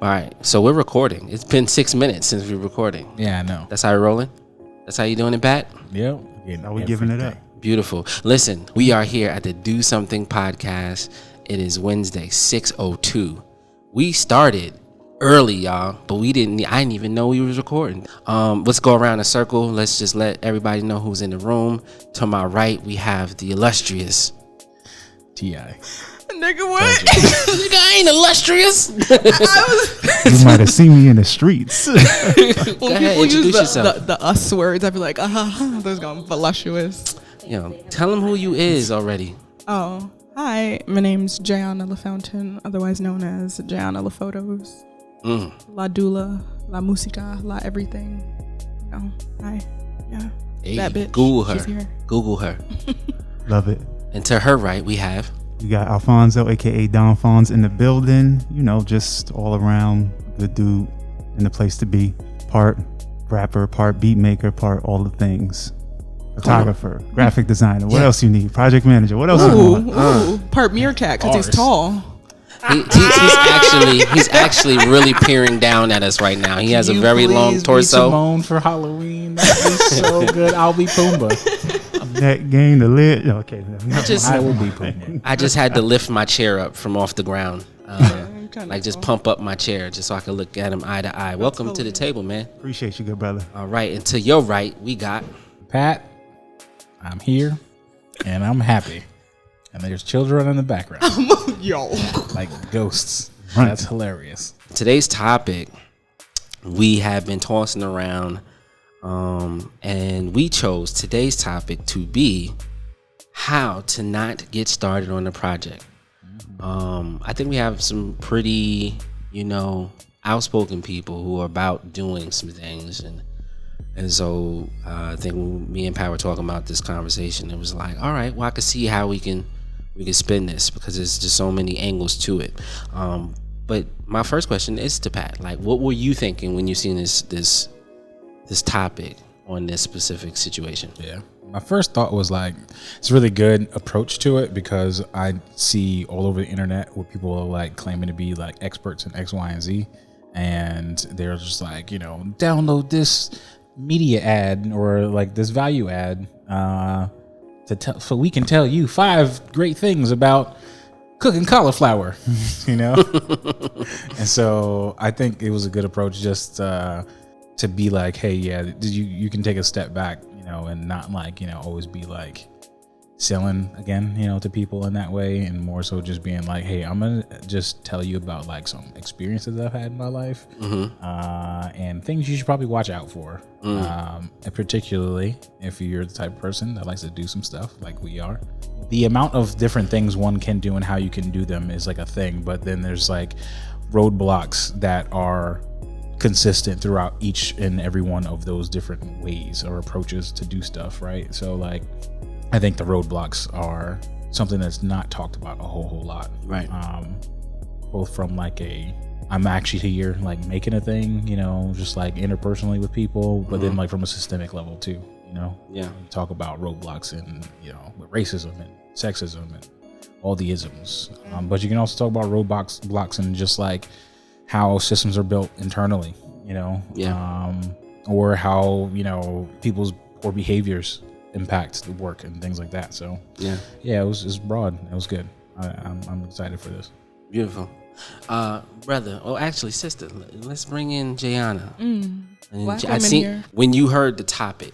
All right, so we're recording. It's been 6 minutes since we're recording. Yeah, I know. That's how we're rolling? That's how you doing it, Pat? Yep. Are we giving it up? Beautiful. Listen, we are here at the Do Something podcast. It is Wednesday, 6:02. We started early, y'all, but I didn't even know we was recording. Let's go around a circle. Let's just let everybody know who's in the room. To my right, we have the illustrious T.I. Nigga, what? Nigga, I ain't illustrious. You might have seen me in the streets. When ahead, people use introduce yourself. the us words, I'd be like, those going voluptuous. Tell them who you is already. Oh, hi. My name's Jayana LaFountaine, otherwise known as Jayana LaFotos. La doula, la musica, la everything. Hi. Yeah. Hey, that bitch. Google her. She's here. Google her. Love it. And to her right, we have... You got Alfonso, aka Don Fonz, in the building. Just all around good dude in the place to be. Part rapper, part beat maker, part all the things. Photographer, graphic designer. What else you need? Project manager. What else you want? Part meerkat because he's tall. He's actually really peering down at us right now. He has a very long torso. Simone for Halloween. That is so good. I'll be Pumbaa. That game, the lid. Okay, I will be Pumbaa. I just had to lift my chair up from off the ground. Just pump up my chair just so I can look at him eye to eye. Welcome to the table, man. Appreciate you, good brother. All right, and to your right, we got... Pat, I'm here, and I'm happy. And there's children in the background. Yo. Like ghosts. Right. That's hilarious. Today's topic, we have been tossing around, and we chose today's topic to be how to not get started on a project. I think we have some pretty, outspoken people who are about doing some things, and so I think when me and Pat were talking about this conversation, it was like, all right, well, I can see how we can spin this because there's just so many angles to it. But my first question is to Pat, like, what were you thinking when you seen this topic on this specific situation? Yeah. My first thought was like, it's a really good approach to it because I see all over the internet where people are like claiming to be like experts in X, Y, and Z. And they're just like, download this media ad or like this value ad, so we can tell you 5 great things about cooking cauliflower, And so I think it was a good approach just to be like, hey, yeah, you can take a step back, and not like, always be like selling again, to people in that way, and more so just being like, hey, I'm gonna just tell you about like some experiences I've had in my life, and things you should probably watch out for, and particularly if you're the type of person that likes to do some stuff like we are. The amount of different things one can do and how you can do them is like a thing, but then there's like roadblocks that are consistent throughout each and every one of those different ways or approaches to do stuff, right? So like I think the roadblocks are something that's not talked about a whole lot. Right. Both from like I'm actually here like making a thing, just like interpersonally with people, but then like from a systemic level too, Yeah. We talk about roadblocks and, with racism and sexism and all the isms. But you can also talk about roadblocks and just like how systems are built internally, or how, people's poor behaviors impact the work and things like that. So yeah, it was broad. It was good. I'm excited for this. Beautiful. Brother, actually sister, let's bring in Jayana. I see here. When you heard the topic,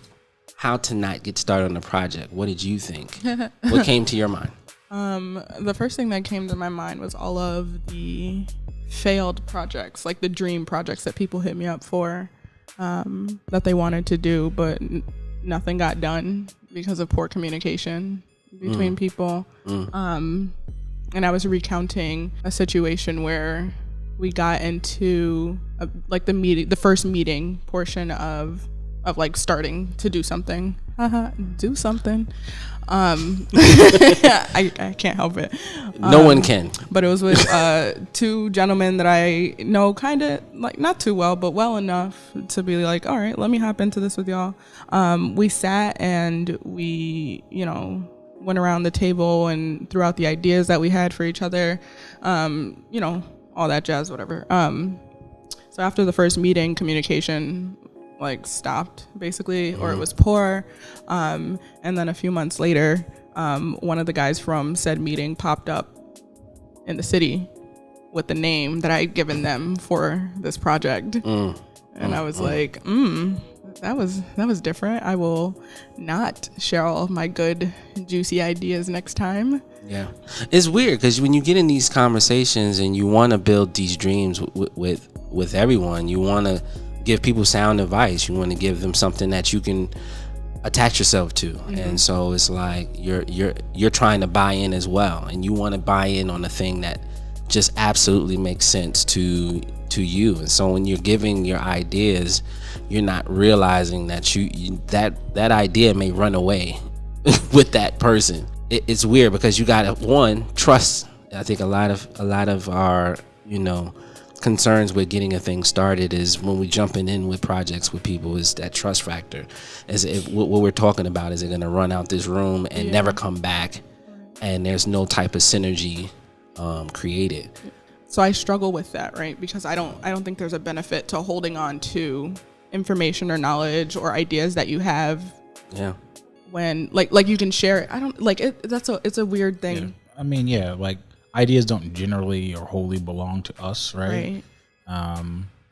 how to not get started on a project, what did you think? What came to your mind? The first thing that came to my mind was all of the failed projects, like the dream projects that people hit me up for, that they wanted to do, but nothing got done because of poor communication between people. And I was recounting a situation where we got into the first meeting portion of like starting to do something. Do something. I can't help it. No one can. But it was with 2 gentlemen that I know kind of like not too well, but well enough to be like, all right, let me hop into this with y'all. We sat and we, went around the table and threw out the ideas that we had for each other, all that jazz, whatever. So after the first meeting, communication like stopped basically, or it was poor. And then a few months later, one of the guys from said meeting popped up in the city with the name that I had given them for this project. And I was like, that was different. I will not share all of my good, juicy ideas next time. Yeah. It's weird because when you get in these conversations and you want to build these dreams with everyone, you want to give people sound advice. You want to give them something that you can attach yourself to. And so it's like you're trying to buy in as well, and you want to buy in on a thing that just absolutely makes sense to you. And so when you're giving your ideas, you're not realizing that that idea may run away with that person. It's weird because you gotta trust. I think a lot of our concerns with getting a thing started is when we jumping in with projects with people is that trust factor. Is if what we're talking about, is it going to run out this room and never come back, and there's no type of synergy created. So I struggle with that, right? Because I don't think there's a benefit to holding on to information or knowledge or ideas that you have. Yeah. When like you can share it. I don't like it. It's a weird thing. Yeah. I mean, yeah, like ideas don't generally or wholly belong to us, right?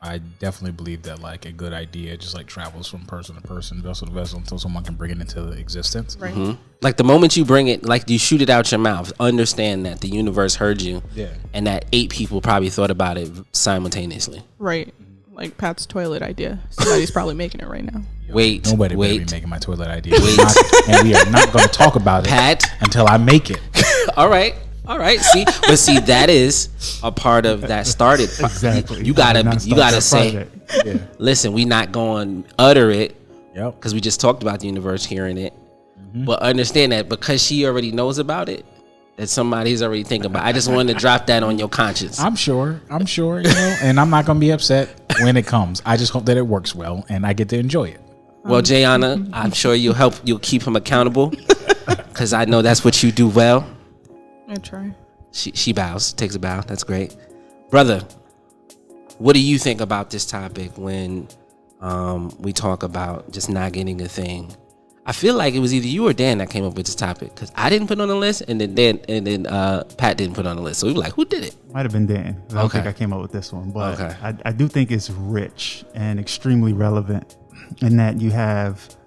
I definitely believe that like a good idea just like travels from person to person, vessel to vessel, until someone can bring it into existence. Right. Like the moment you bring it, like you shoot it out your mouth, understand that the universe heard you, and that 8 people probably thought about it simultaneously. Right. Like Pat's toilet idea. Somebody's probably making it right now. Nobody better be making my toilet idea. And we are not going to talk about Pat, it until I make it. All right. See, that is a part of that started. Exactly. You gotta say, listen, we not going to utter it, because we just talked about the universe hearing it, but understand that because she already knows about it, that somebody's already thinking about it. I just wanted to drop that on your conscience. I'm sure, and I'm not going to be upset when it comes. I just hope that it works well and I get to enjoy it. Well, Jayana, I'm sure you'll keep him accountable, because I know that's what you do well. I try. She bows, takes a bow. That's great. Brother, what do you think about this topic when we talk about just not getting a thing? I feel like it was either you or Dan that came up with this topic, because I didn't put it on the list, and then Pat didn't put it on the list. So we were like, who did it? Might have been Dan. I don't think I came up with this one, but I do think it's rich and extremely relevant in that you have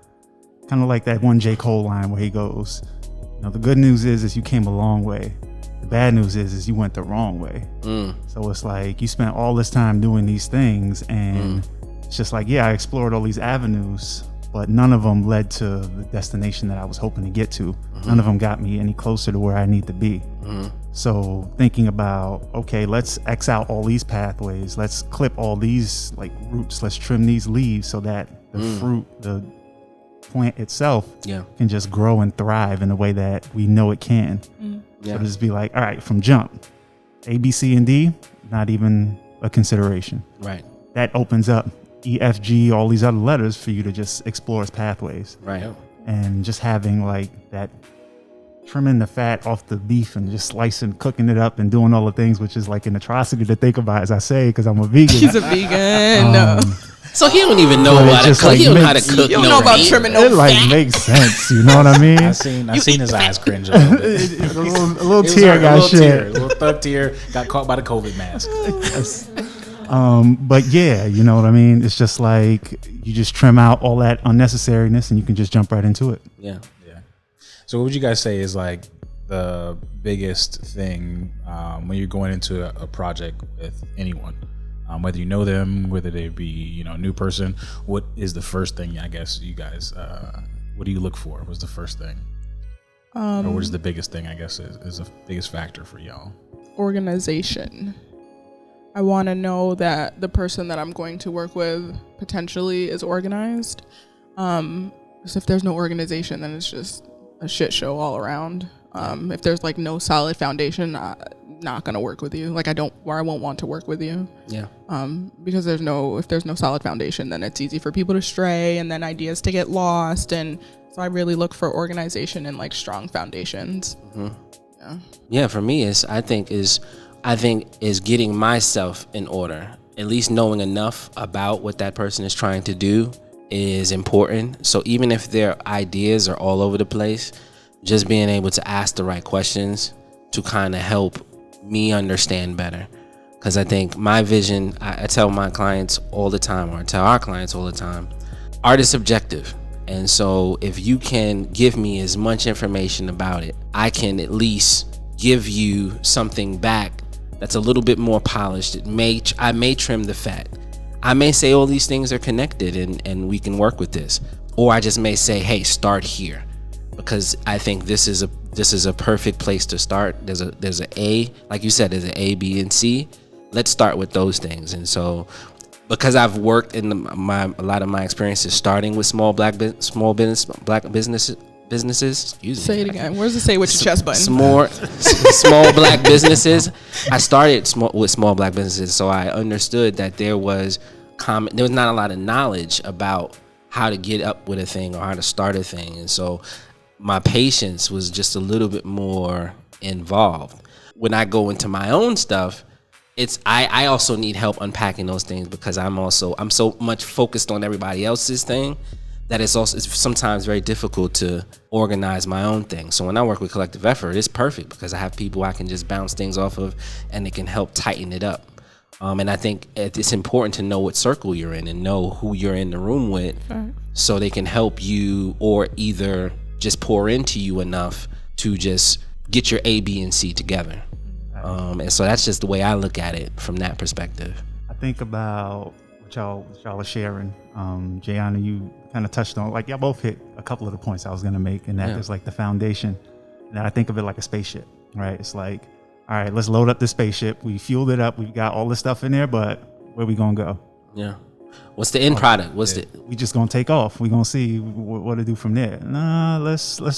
kind of like that one J. Cole line where he goes, the good news is you came a long way. The bad news is you went the wrong way. So it's like you spent all this time doing these things, and it's just like, I explored all these avenues, but none of them led to the destination that I was hoping to get to. None of them got me any closer to where I need to be. So thinking about, okay, let's X out all these pathways. Let's clip all these like roots. Let's trim these leaves so that the fruit, the plant itself can just grow and thrive in a way that we know it can. So just be like, all right, from jump, A, B, C, and D, not even a consideration. Right. That opens up E, F, G, all these other letters for you to just explore as pathways. Right. And just having like that, trimming the fat off the beef and just slicing, cooking it up and doing all the things, which is like an atrocity to think about, as I say, because I'm a vegan. He's a vegan. So he don't even know how to cook. Like he don't know how to cook. You don't know about trimming no fat. It like makes sense. You know what I mean? I seen his eyes cringe a little bit. a little tear got shed. A little thug tear got caught by the COVID mask. But yeah, you know what I mean? It's just like you just trim out all that unnecessariness and you can just jump right into it. Yeah. So what would you guys say is like the biggest thing when you're going into a project with anyone? Whether you know them, whether they be a new person, what is the first thing? I guess you guys, what do you look for? What's the first thing, or what is the biggest thing? I guess is the biggest factor for y'all. Organization. I want to know that the person that I'm going to work with potentially is organized. Because if there's no organization, then it's just a shit show all around. If there's like no solid foundation, not gonna work with you. Like I won't want to work with you. Yeah. Because if there's no solid foundation, then it's easy for people to stray and then ideas to get lost. And so I really look for organization and like strong foundations. Yeah. For me, I think is getting myself in order at least knowing enough about what that person is trying to do is important. So even if their ideas are all over the place, just being able to ask the right questions to kind of help me understand better. Because I think my vision, I tell my clients all the time, or I tell our clients all the time, art is subjective. And so if you can give me as much information about it, I can at least give you something back that's a little bit more polished. I may trim the fat. I may say all these things are connected and we can work with this. Or I just may say, hey, start here. Because I think this is a perfect place to start. There's a A, like you said, there's an A, B, and C. Let's start with those things. And so, because I've worked in a lot of my experiences starting with small black businesses. Excuse me. Say it again. Where's the say with your chest button? Small black businesses. I started with small black businesses, so I understood that there was not a lot of knowledge about how to get up with a thing or how to start a thing, and so my patience was just a little bit more involved. When I go into my own stuff, I also need help unpacking those things, because I'm so much focused on everybody else's thing that it's sometimes very difficult to organize my own thing. So when I work with Collective Effort, it's perfect because I have people I can just bounce things off of and they can help tighten it up. And I think it's important to know what circle you're in and know who you're in the room with, so they can help you or either just pour into you enough to just get your A, B, and C together. And so that's just the way I look at it from that perspective. I think about what y'all are sharing. Jayana, you kind of touched on, like, y'all both hit a couple of the points I was going to make, and that is like the foundation. And I think of it like a spaceship, right? It's like, all right, let's load up the spaceship. We fueled it up. We've got all this stuff in there, but where we going to go? Yeah. What's the end product? We just going to take off. We going to see what to do from there. Nah,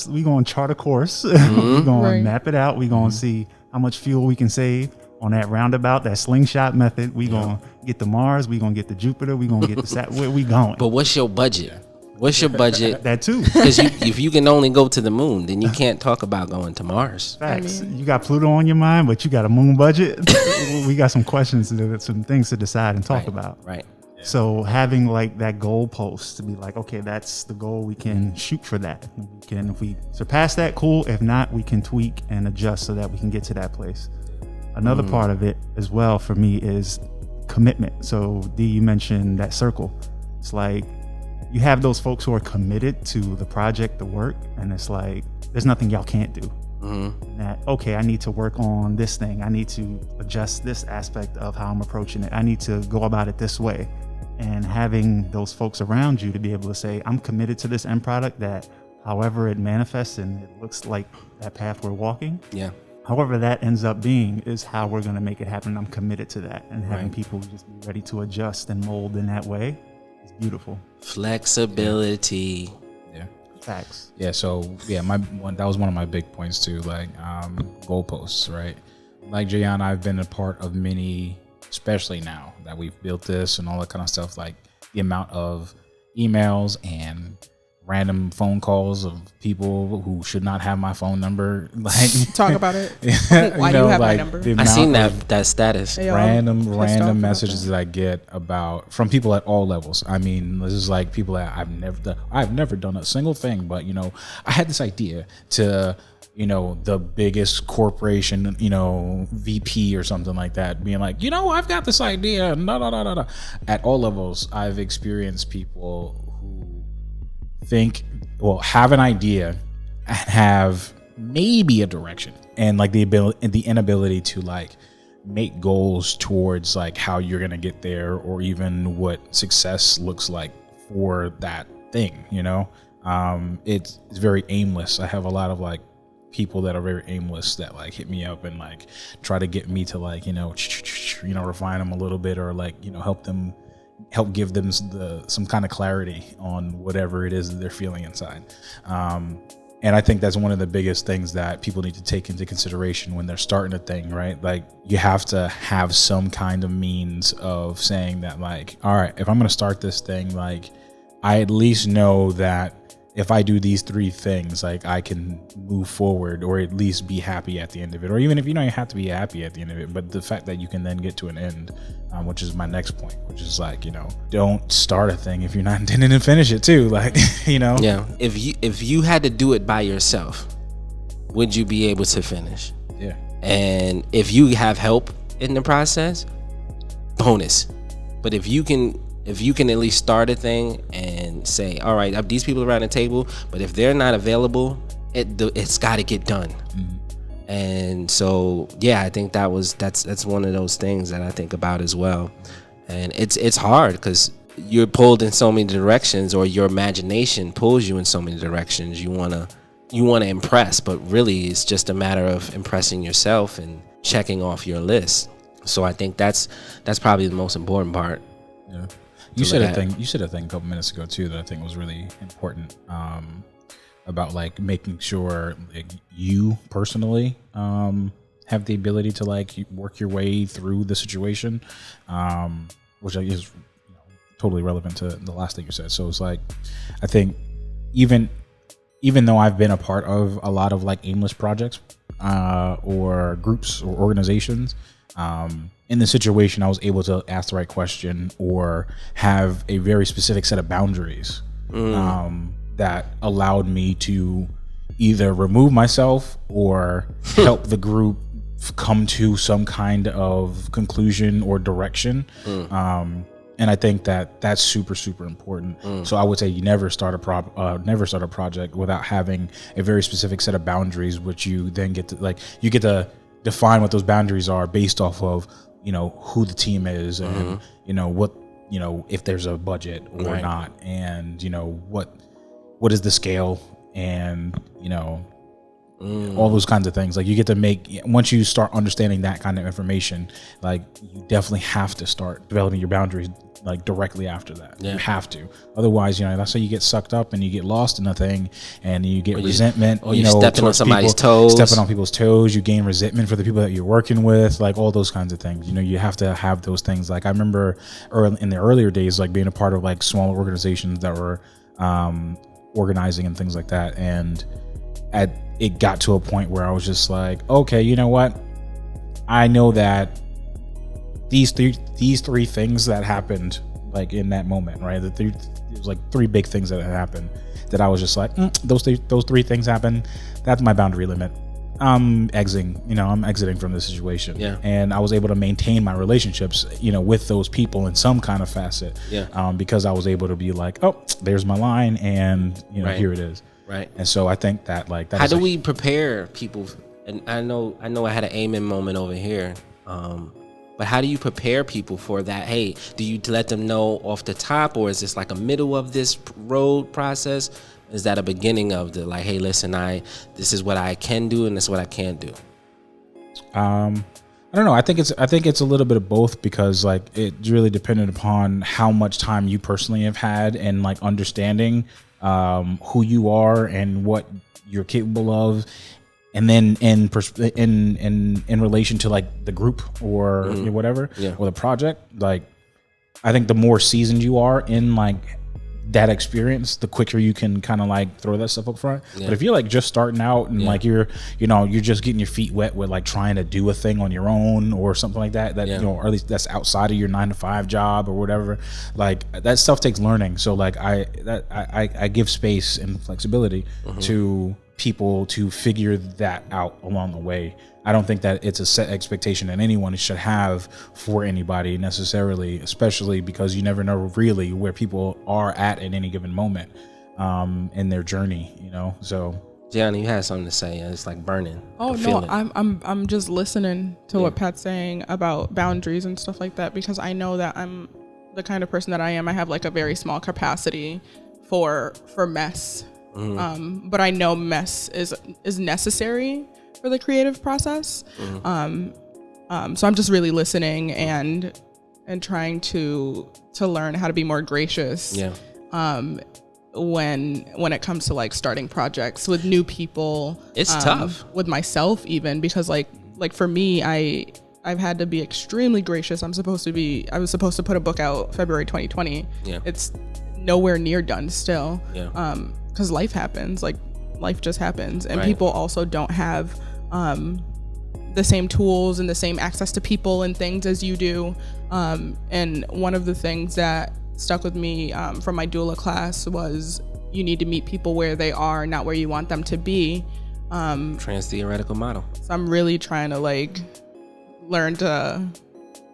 we going to chart a course. We going to map it out. We going to see how much fuel we can save on that roundabout, that slingshot method. We going to get to Mars. We going to get to Jupiter. We going to get to Saturn. Where we going? But what's your budget? What's your budget? That too. Because if you can only go to the moon, then you can't talk about going to Mars. Facts. You got Pluto on your mind, but you got a moon budget. We got some questions, some things to decide and talk about. Right. So having like that goal post to be like, okay, that's the goal. We can shoot for that. If we surpass that, cool. If not, we can tweak and adjust so that we can get to that place. Another part of it as well for me is commitment. So D, you mentioned that circle. It's like you have those folks who are committed to the project, the work, and it's like there's nothing y'all can't do. That, okay, I need to work on this thing. I need to adjust this aspect of how I'm approaching it. I need to go about it this way. And having those folks around you to be able to say, I'm committed to this end product, that however it manifests and it looks like that path we're walking. Yeah. However that ends up being is how we're going to make it happen. I'm committed to that. And having people just be ready to adjust and mold in that way is beautiful. Flexibility. Yeah. Facts. Yeah. So that was one of my big points too, like goalposts, right? Like Jayana, I've been a part of many, especially now that we've built this and all that kind of stuff, like the amount of emails and random phone calls of people who should not have my phone number. Like, talk about it. Why do you have my number? I seen that status. Random messages that I get from people at all levels. I mean, this is like people that I've never done a single thing, but I had this idea to, the biggest corporation, VP or something like that, being like, I've got this idea. No. At all levels, I've experienced people who have an idea and have maybe a direction and like the inability to like make goals towards like how you're going to get there or even what success looks like for that thing. It's very aimless. I have a lot of like people that are very aimless that like hit me up and like try to get me to like, refine them a little bit or like, help give them some kind of clarity on whatever it is that they're feeling inside. And I think that's one of the biggest things that people need to take into consideration when they're starting a thing, right? Like you have to have some kind of means of saying that like, all right, if I'm going to start this thing, like I at least know that if I do these 3 things, like I can move forward or at least be happy at the end of it. Or even if you don't have to be happy at the end of it, but the fact that you can then get to an end, which is my next point, which is like, don't start a thing if you're not intending to finish it too. Like, Yeah. If you had to do it by yourself, would you be able to finish? Yeah. And if you have help in the process, bonus. But if you can at least start a thing and say, all right, I have these people around the table, but if they're not available, it's got to get done. Mm-hmm. And so, yeah, I think that's one of those things that I think about as well. And it's hard because you're pulled in so many directions, or your imagination pulls you in so many directions. You want to impress, but really it's just a matter of impressing yourself and checking off your list. So I think that's probably the most important part. Yeah. You said a thing a couple minutes ago too that I think was really important, about like making sure like, you personally have the ability to like work your way through the situation, which is totally relevant to the last thing you said. So it's like, I think even though I've been a part of a lot of like aimless projects or groups or organizations, in the situation, I was able to ask the right question or have a very specific set of boundaries that allowed me to either remove myself or help the group come to some kind of conclusion or direction. And I think that that's super, super important. So I would say you never start a project without having a very specific set of boundaries, which you then get to define what those boundaries are based off of, who the team is and, what, if there's a budget or not, and, what is the scale and, all those kinds of things. Like you get to once you start understanding that kind of information, like you definitely have to start developing your boundaries like directly after that. Yeah. You have to. Otherwise, that's how you get sucked up and you get lost in a thing and you get resentment. Or you're stepping on somebody's toes. Stepping on people's toes. You gain resentment for the people that you're working with, like all those kinds of things. You have to have those things. Like I remember in the earlier days, like being a part of like smaller organizations that were organizing and things like that. And it got to a point where I was just like, okay, you know what? I know that these three things that happened like in that moment, right? It was like 3 big things that had happened that I was just like, those three things happened. That's my boundary limit. I'm exiting from this situation. Yeah. And I was able to maintain my relationships, with those people in some kind of facet. Yeah. Because I was able to be like, oh, there's my line, and right. Here it is. Right. And so I think that like that. How do we prepare people? And I know I had an amen moment over here. But how do you prepare people for that? Hey, do you let them know off the top, or is this like a middle of this road process? Is that a beginning of the like, hey, listen, this is what I can do and this is what I can't do? I don't know. I think it's a little bit of both, because like it's really dependent upon how much time you personally have had and like understanding who you are and what you're capable of. And then in relation to like the group or whatever, or the project, like I think the more seasoned you are in like that experience, the quicker you can kind of like throw that stuff up front. But if you're like just starting out and like you're just getting your feet wet with like trying to do a thing on your own or something like that, or at least that's outside of your 9-to-5 job or whatever, like that stuff takes learning. So like I give space and flexibility to people to figure that out along the way. I don't think that it's a set expectation that anyone should have for anybody necessarily, especially because you never know really where people are at any given moment in their journey, So Jayana, you had something to say. It's like burning. Oh no, I'm just listening to what Pat's saying about boundaries and stuff like that, because I know that I'm the kind of person that I am. I have like a very small capacity for mess. But I know mess is necessary for the creative process. So I'm just really listening and trying to learn how to be more gracious. When it comes to like starting projects with new people. It's tough with myself, even because like for me, I've had to be extremely gracious. I was supposed to put a book out February 2020. It's nowhere near done still. because life happens, like life just happens, and Right. people also don't have the same tools and the same access to people and things as you do. And one of the things that stuck with me from my doula class was you need to meet people where they are, not where you want them to be. Trans-theoretical model. So I'm really trying to like learn to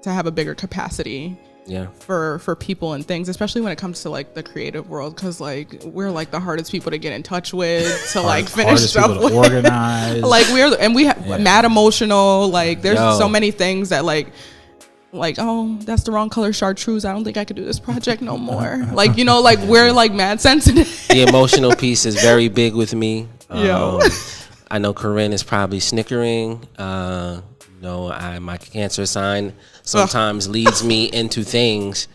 have a bigger capacity Yeah. for people and things, especially when it comes to like the creative world, because like we're like the hardest people to get in touch with, to like finish Hardest stuff people to with. organize. Like we have mad emotional, like there's Yo. so many things that like oh, that's the wrong color chartreuse, I don't think I could do this project no more. Like, you know, like we're like mad sensitive. The emotional piece is very big with me. Yo. I know Corinne is probably snickering. My Cancer sign sometimes leads me into things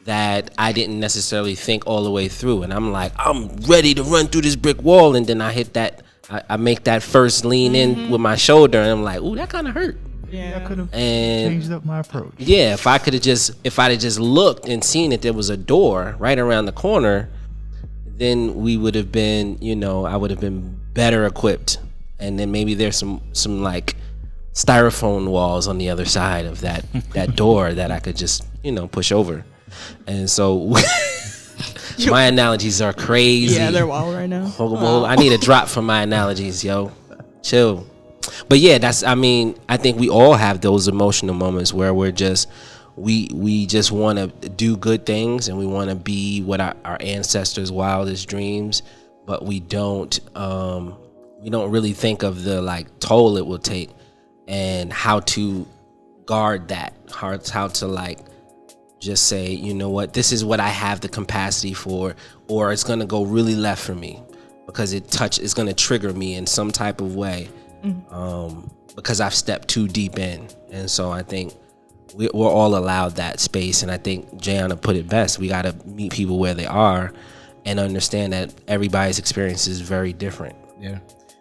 that I didn't necessarily think all the way through. And I'm like, I'm ready to run through this brick wall. And then I hit that, I make that first lean in with my shoulder. And I'm like, ooh, that kind of hurt. I could have And changed up my approach. yeah, if I'd have just looked and seen that there was a door right around the corner, then we would have been, I would have been better equipped. And then maybe there's some like styrofoam walls on the other side of that door that I could just, push over. And so my analogies are crazy. Yeah, they're wild right now. I need a drop from my analogies, yo. Chill. But yeah, I think we all have those emotional moments where we're just, we just want to do good things and we want to be what our ancestors' wildest dreams, but we don't really think of the like toll it will take and how to guard that, how to like just say, you know what, this is what I have the capacity for, or it's gonna go really left for me because it's gonna trigger me in some type of way. Because I've stepped too deep in. And so I think we're all allowed that space. And I think Jayana put it best. We got to meet people where they are and understand that everybody's experience is very different. Yeah.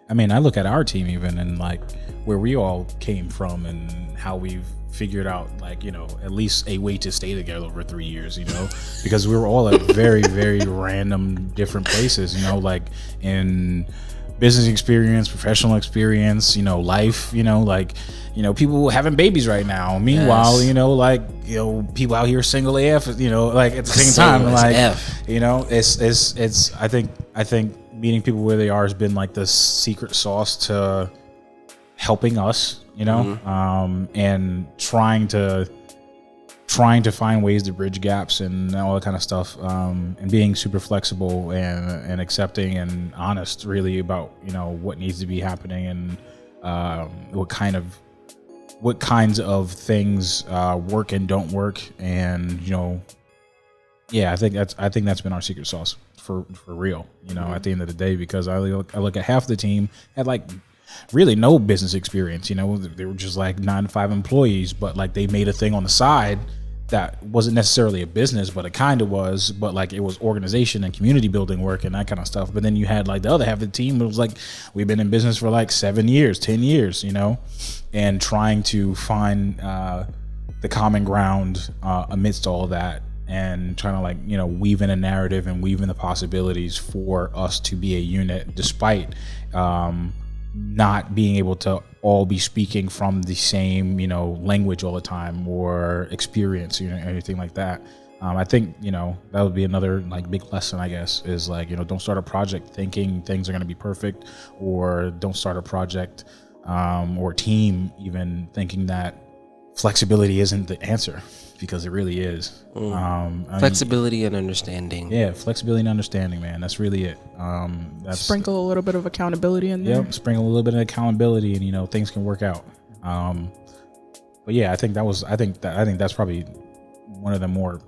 I mean, I look at our team even and like where we all came from and how we've figured out like, at least a way to stay together over 3 years, because we were all at very, very random different places, like in business experience, professional experience, life, people having babies right now. Meanwhile, Yes. people out here single AF, like at the same time, Single as like, F. it's, I think meeting people where they are has been like the secret sauce to helping us, and trying to find ways to bridge gaps and all that kind of stuff, and being super flexible and accepting and honest really about what needs to be happening and what kinds of things work and don't work, and I think that's been our secret sauce for real, at the end of the day, because I look at half of the team had like really no business experience, they were just like 9-to-5 employees, but like they made a thing on the side that wasn't necessarily a business, but it kind of was, but like it was organization and community building work and that kind of stuff. But then you had like the other half of the team, it was like we've been in business for like 7 years, 10 years, and trying to find the common ground amidst all of that, and trying to like weave in a narrative and weave in the possibilities for us to be a unit, despite not being able to all be speaking from the same language all the time or experience, anything like that. I think that would be another like big lesson, I guess, is like don't start a project thinking things are going to be perfect, or don't start a project or team even thinking that flexibility isn't the answer, because it really is. Flexibility and understanding. Yeah, flexibility and understanding, man. That's really it. That's Sprinkle a little bit of accountability in there. Yep, sprinkle a little bit of accountability, and things can work out. But yeah, I think that's probably one of the more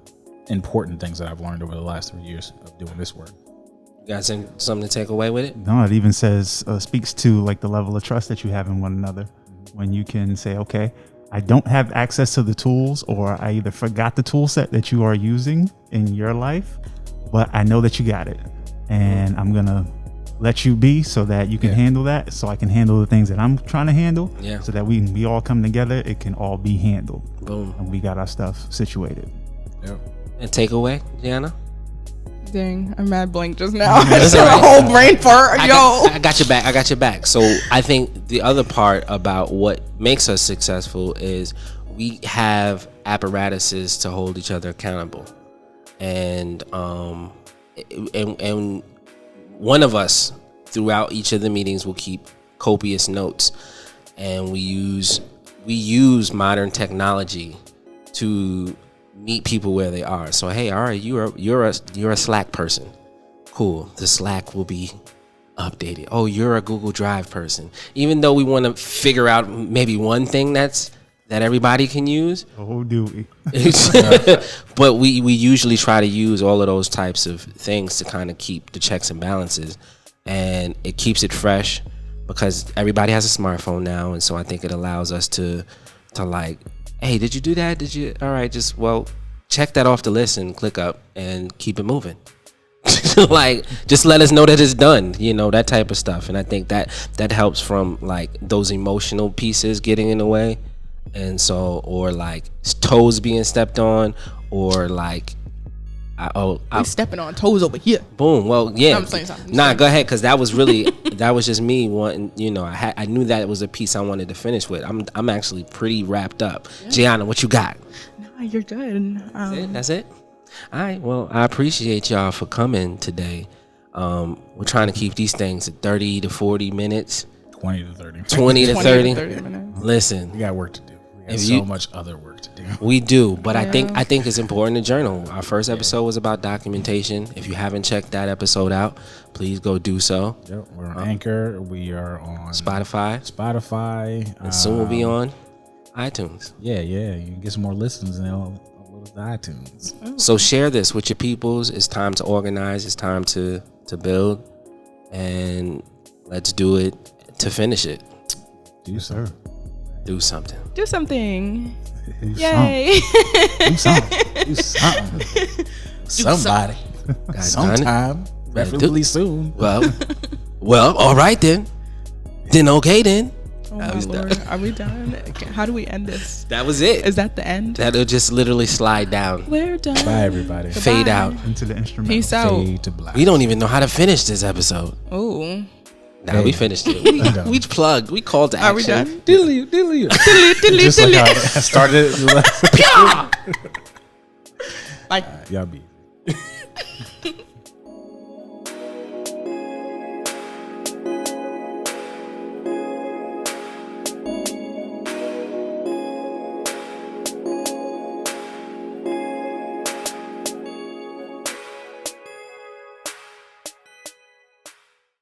important things that I've learned over the last 3 years of doing this work. You got something to take away with it? No, it even speaks to like the level of trust that you have in one another, when you can say, okay, I don't have access to the tools, or I either forgot the tool set that you are using in your life, but I know that you got it, and I'm going to let you be so that you can handle that, so I can handle the things that I'm trying to handle, so that we all come together, it can all be handled. Boom. And we got our stuff situated. Yep. And takeaway, Jayana? Dang, I'm mad blank just now. I That's just had a all whole right. brain fart. I got your back. I got your back. So I think the other part about what makes us successful is we have apparatuses to hold each other accountable, and one of us throughout each of the meetings will keep copious notes, and we use modern technology to meet people where they are. So hey, all right, you're a Slack person. Cool. The Slack will be updated. Oh, you're a Google Drive person. Even though we want to figure out maybe one thing that everybody can use. Oh, do we? But we usually try to use all of those types of things to kind of keep the checks and balances, and it keeps it fresh because everybody has a smartphone now, and so I think it allows us to like, hey, did you do that? Did you? All right, check that off the list and click up and keep it moving. Like, just let us know that it's done, that type of stuff. And I think that helps from like those emotional pieces getting in the way. And so, or like toes being stepped on, or like, I'm stepping on toes over here. Boom. Well, yeah. I'm saying something. Nah, go ahead, because that was just me wanting. I knew that was a piece I wanted to finish with. I'm actually pretty wrapped up. Yeah. Jayana, what you got? No, you're good. That's it. All right. Well, I appreciate y'all for coming today. We're trying to keep these things at 30 to 40 minutes. 20 to 30. 20 to 30. 30 minutes. Listen, We got work to do. We got so much other work to do. we do, but I think it's important to journal. Our first episode was about documentation. If you haven't checked that episode out, please go do so. Yep, we're on Anchor. We are on Spotify, Spotify. and soon we'll be on iTunes. Yeah. You can get some more listens and they'll upload to iTunes. So share this with your peoples. It's time to organize. It's time to build, and let's do it to finish it. Do so. Do something. Do something. Do Yay. something. Do something. Do something. Somebody. Guys, Sometime. Preferably soon. Well, all right then. Okay then. Oh my Lord. Are we done? How do we end this? That was it. Is that the end? That'll just literally slide down. We're done. Bye, everybody. Goodbye. Fade out. Into the instrument. Peace out. Fade to black. We don't even know how to finish this episode. Oh. Nah, we finished it. We plugged. We called to action. Are we done? Diddly. Diddly, Just like how I started. like, Y'all be.